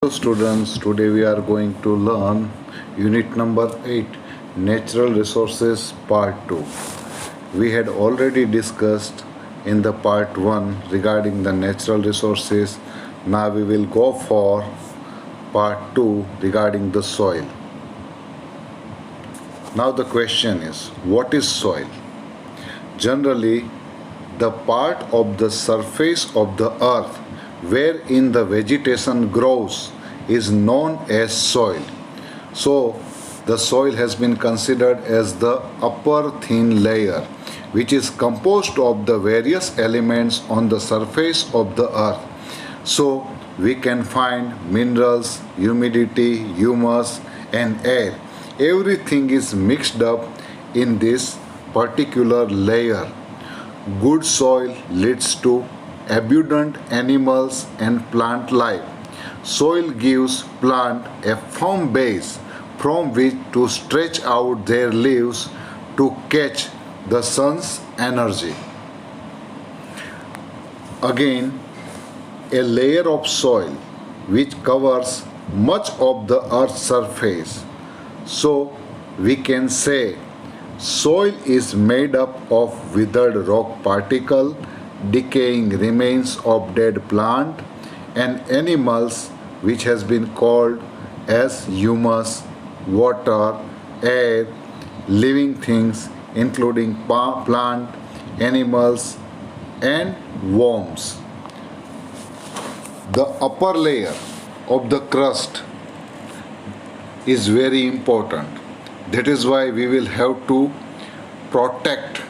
Hello students, today we are going to learn unit number 8, Natural Resources Part 2. We had already discussed in the part 1 regarding the natural resources. Now we will go for part 2 regarding the soil. Now the question is, what is soil? Generally, the part of the surface of the earth wherein the vegetation grows is known as soil. So, the soil has been considered as the upper thin layer which is composed of the various elements on the surface of the earth. So, we can find minerals, humidity, humus, and air. Everything is mixed up in this particular layer. Good soil leads to abundant animals and plant life. Soil gives plant a firm base from which to stretch out their leaves to catch the sun's energy. Again, a layer of soil which covers much of the earth's surface. So, we can say soil is made up of withered rock particle, decaying remains of dead plant, and animals which has been called as humus, water, air, living things including plant, animals, and worms. The upper layer of the crust is very important. That is why we will have to protect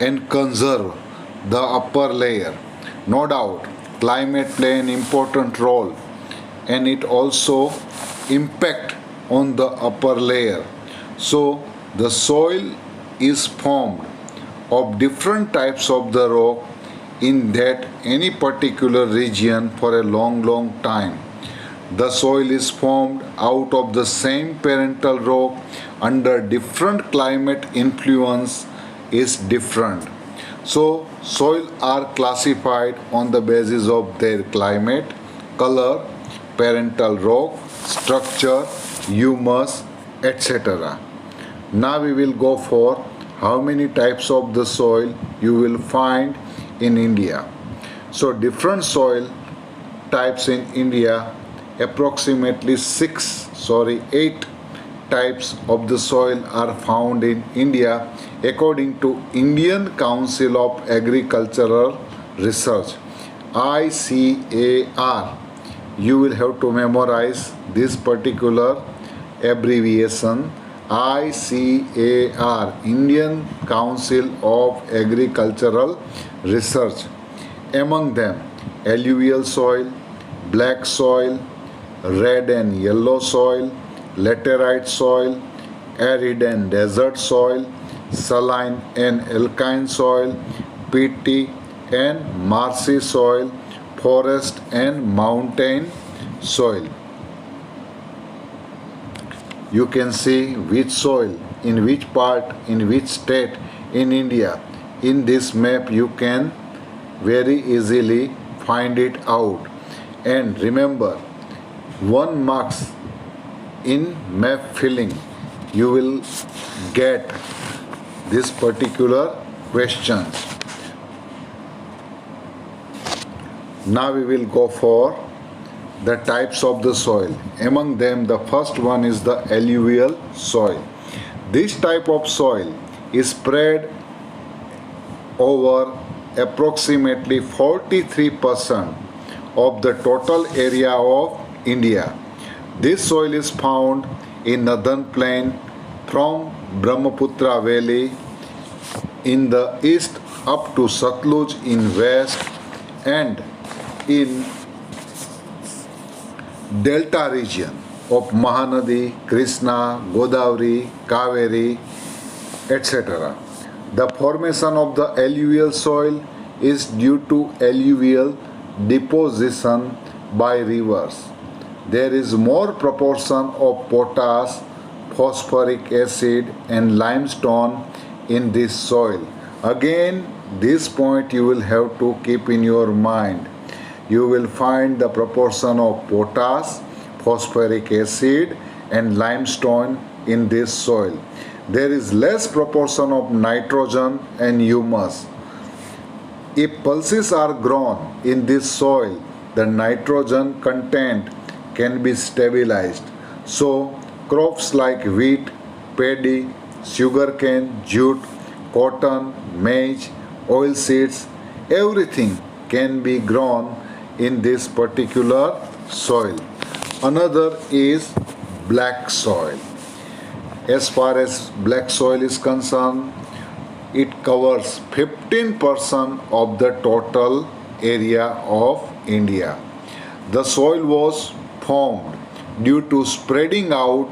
and conserve the upper layer. No doubt, climate play an important role and it also impact on the upper layer. So the soil is formed of different types of the rock in that any particular region for a long time. The soil is formed out of the same parental rock under different climate influence is different. So soil are classified on the basis of their climate, color, parental rock, structure, humus, etc. Now we will go for how many types of the soil you will find in India. So different soil types in India, approximately 8 types of the soil are found in India according to Indian Council of Agricultural Research, ICAR. You will have to memorize this particular abbreviation, ICAR, Indian Council of Agricultural Research. Among them, alluvial soil, black soil, red and yellow soil, laterite soil, arid and desert soil, saline and alkaline soil, peaty and marshy soil, forest and mountain soil. You can see which soil, in which part, in which state in India. In this map you can very easily find it out. And remember, 1 marks in map filling you will get this particular questions. Now we will go for the types of the soil. Among them, the first one is the alluvial soil. This type of soil is spread over approximately 43% of the total area of India. This soil is found in northern plain from Brahmaputra Valley in the east up to Satluj in west and in delta region of Mahanadi, Krishna, Godavari, Kaveri, etc. The formation of the alluvial soil is due to alluvial deposition by rivers. There is more proportion of potash, phosphoric acid and limestone in this soil. Again, this point you will have to keep in your mind. You will find the proportion of potash phosphoric acid and limestone in this soil. There is less proportion of nitrogen and humus. If pulses are grown in this soil, the nitrogen content can be stabilized. So, crops like wheat, paddy, sugarcane, jute, cotton, maize, oilseeds, everything can be grown in this particular soil. Another is black soil. As far as black soil is concerned, it covers 15% of the total area of India. The soil was formed due to spreading out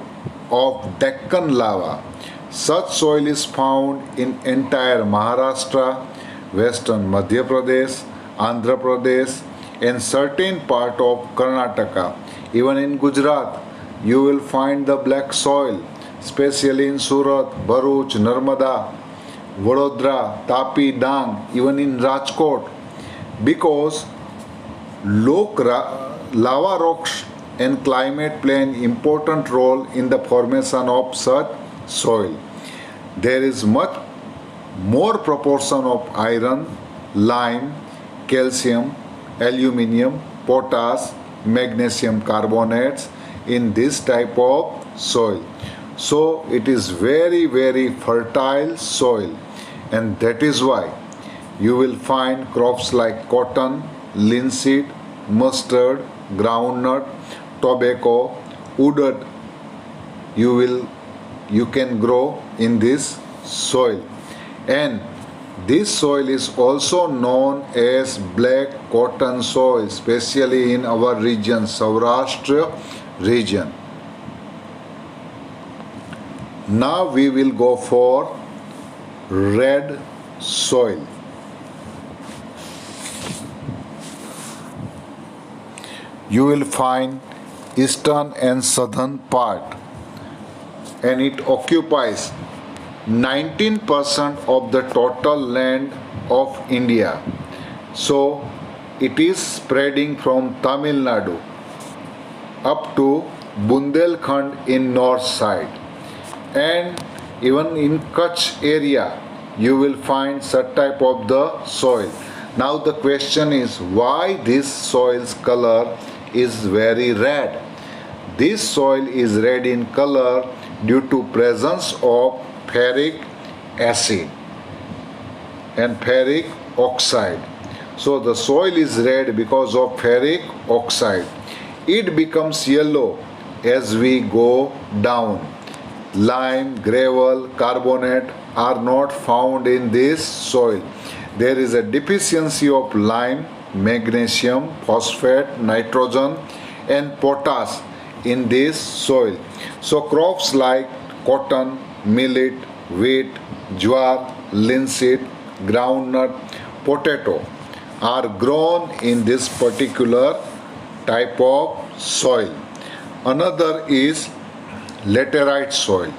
of Deccan lava. Such soil is found in entire Maharashtra, western Madhya Pradesh, Andhra Pradesh, and certain part of Karnataka. Even in Gujarat, you will find the black soil, especially in Surat, Bharuch, Narmada, Vadodara, Tapi, Dang, even in Rajkot, because lava rocks and climate play an important role in the formation of such soil. There is much more proportion of iron, lime, calcium, aluminium, potash, magnesium carbonates in this type of soil. So it is very fertile soil, and that is why you will find crops like cotton, linseed, mustard, groundnut, tobacco, udad you can grow in this soil. And this soil is also known as black cotton soil, especially in our region, Saurashtra region. Now we will go for red soil. You will find eastern and southern part, and it occupies 19% of the total land of India. So it is spreading from Tamil Nadu up to Bundelkhand in north side, and even in Kutch area you will find such type of the soil. Now the question is, why this soil's color is very red? This soil is red in color due to presence of ferric acid and ferric oxide. So the soil is red because of ferric oxide. It becomes yellow as we go down. Lime, gravel, carbonate are not found in this soil. There is a deficiency of lime, magnesium, phosphate, nitrogen, and potash in this soil. So crops like cotton, millet, wheat, jowar, linseed, groundnut, potato are grown in this particular type of soil. Another is laterite soil.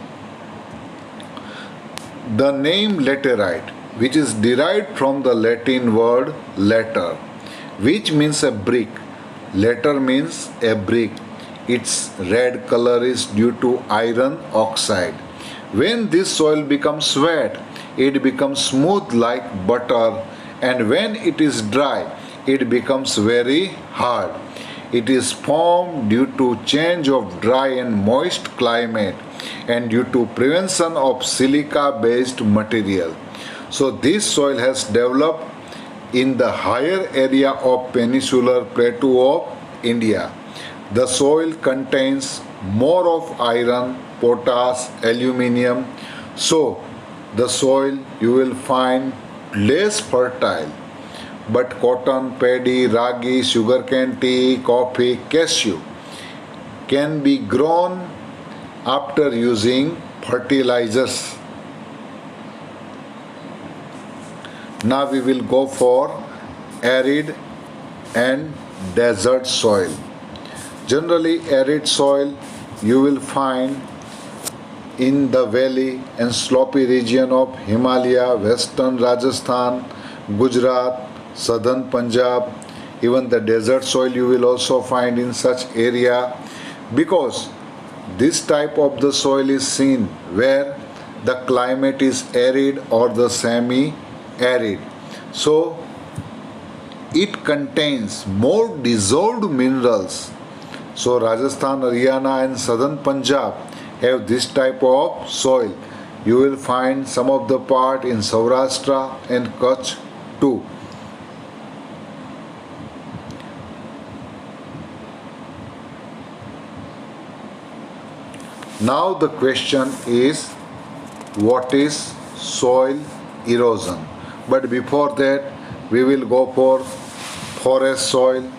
The name laterite, which is derived from the Latin word later, which means a brick. Later means a brick. Its red color is due to iron oxide. When this soil becomes wet, it becomes smooth like butter, and when it is dry, it becomes very hard. It is formed due to change of dry and moist climate and due to prevention of silica based material. So this soil has developed in the higher area of peninsular plateau of India. The soil contains more of iron, potash, aluminium. So the soil you will find less fertile. But cotton, paddy, ragi, sugarcane, tea, coffee, cashew can be grown after using fertilizers. Now we will go for arid and desert soil. Generally, arid soil you will find in the valley and slopy region of Himalaya, western Rajasthan, Gujarat, southern Punjab. Even the desert soil you will also find in such area. because this type of the soil is seen where the climate is arid or the semi-arid. So it contains more dissolved minerals. So Rajasthan, Haryana and southern Punjab have this type of soil. You will find some of the part in Saurashtra and Kutch too. Now the question is, what is soil erosion? But before that, we will go for forest soil.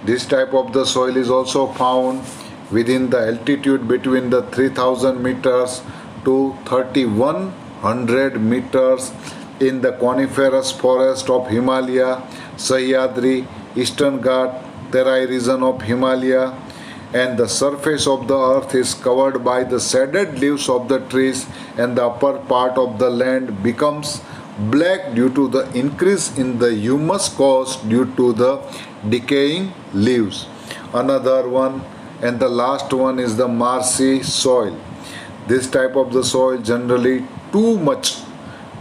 This type of the soil is also found within the altitude between the 3000 meters to 3100 meters in the coniferous forest of Himalaya, Sahyadri, Eastern Ghat, Terai region of Himalaya, and the surface of the earth is covered by the shaded leaves of the trees, and the upper part of the land becomes black due to the increase in the humus caused due to the decaying leaves. Another one and the last one is the marshy soil. This type of the soil generally too much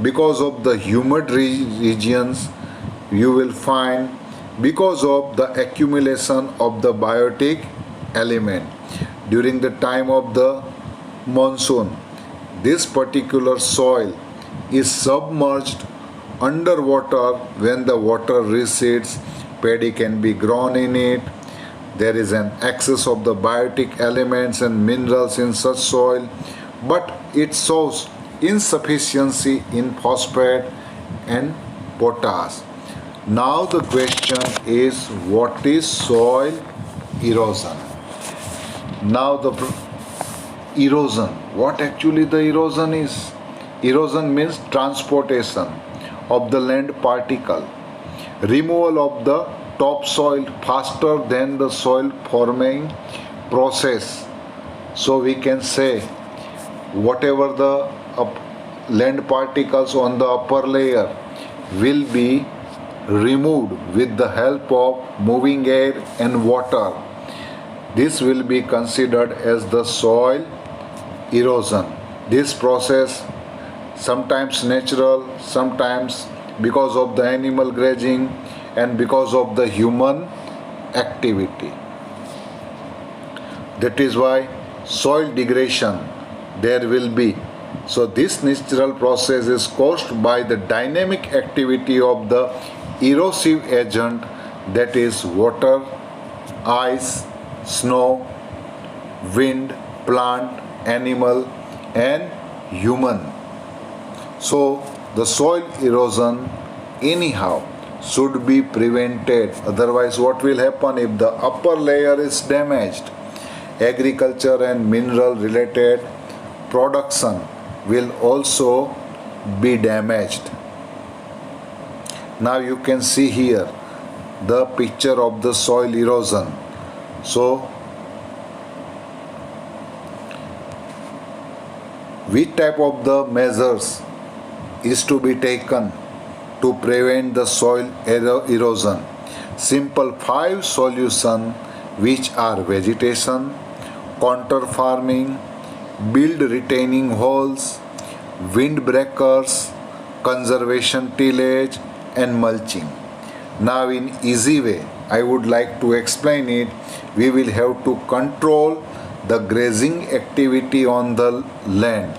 because of the humid regions you will find because of the accumulation of the biotic element during the time of the monsoon. This particular soil is submerged underwater. When the water recedes, paddy can be grown in it. There is an excess of the biotic elements and minerals in such soil, but it shows insufficiency in phosphate and potash. Now the question is, what is soil erosion? Now the erosion, what actually the erosion is? Erosion means transportation of the land particle, removal of the topsoil faster than the soil forming process. So we can say whatever the land particles on the upper layer will be removed with the help of moving air and water. This will be considered as the soil erosion. This process sometimes natural, sometimes because of the animal grazing and because of the human activity. That is why soil degradation there will be. So this natural process is caused by the dynamic activity of the erosive agent, that is water, ice, snow, wind, plant, animal and human. So the soil erosion anyhow should be prevented. Otherwise what will happen if the upper layer is damaged? Agriculture and mineral related production will also be damaged. Now you can see here the picture of the soil erosion. So which type of the measures is to be taken to prevent the soil erosion? Simple 5 solutions, which are vegetation, contour farming, build retaining holes, windbreakers, conservation tillage and mulching. Now in easy way I would like to explain it. We will have to control the grazing activity on the land.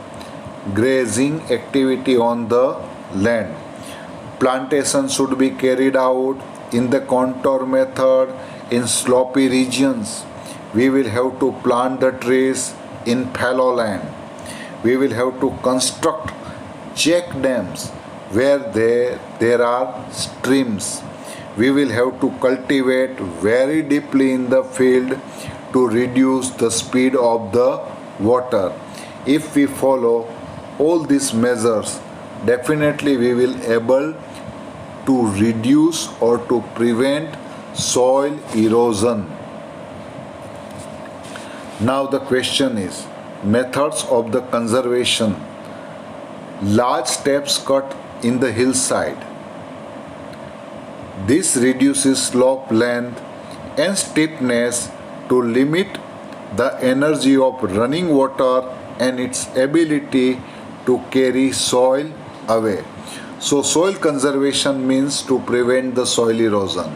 Grazing activity on the land. Plantation should be carried out in the contour method in slopy regions. We will have to plant the trees in fallow land. We will have to construct check dams where there are streams. We will have to cultivate very deeply in the field to reduce the speed of the water. If we follow all these measures, definitely we will able to reduce or to prevent soil erosion. Now the question is, methods of the conservation. Large steps cut in the hillside. This reduces slope length and steepness to limit the energy of running water and its ability to carry soil away. So soil conservation means to prevent the soil erosion,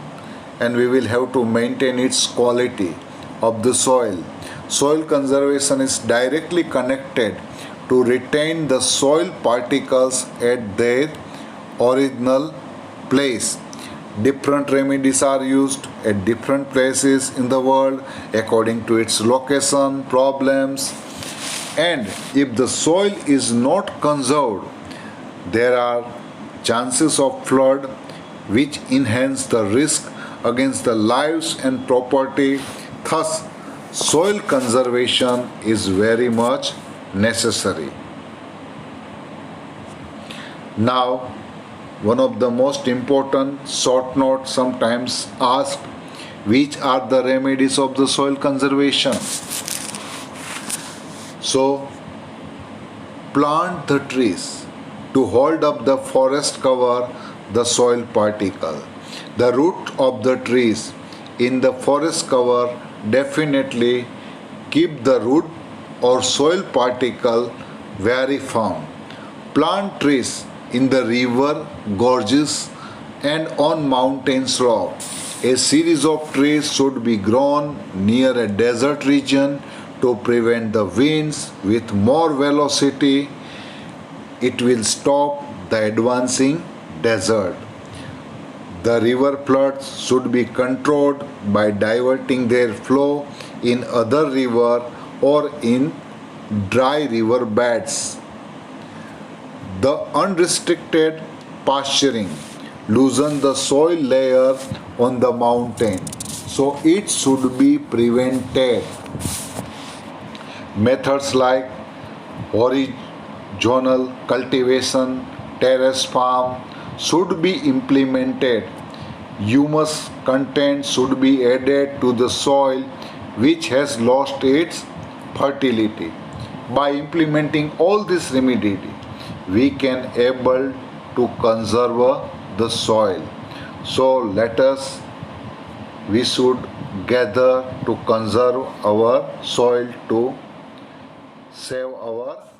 and we will have to maintain its quality of the soil. Soil conservation is directly connected to retain the soil particles at their original place. Different remedies are used at different places in the world according to its location, problems, and if the soil is not conserved, there are chances of flood which enhance the risk against the lives and property. Thus, soil conservation is very much necessary. Now, one of the most important short note sometimes asked, which are the remedies of the soil conservation? So, plant the trees to hold up the forest cover the soil particle. The root of the trees in the forest cover definitely keep the root or soil particle very firm. Plant trees in the river, gorges, and on mountain slope. A series of trees should be grown near a desert region to prevent the winds with more velocity. It will stop the advancing desert. The river floods should be controlled by diverting their flow in other river or in dry river beds. The unrestricted pasturing loosen the soil layer on the mountain, so it should be prevented. Methods like horizontal cultivation, terrace farm should be implemented. Humus content should be added to the soil which has lost its fertility. By implementing all this remedy, we can able to conserve the soil. So we should gather to conserve our soil to save our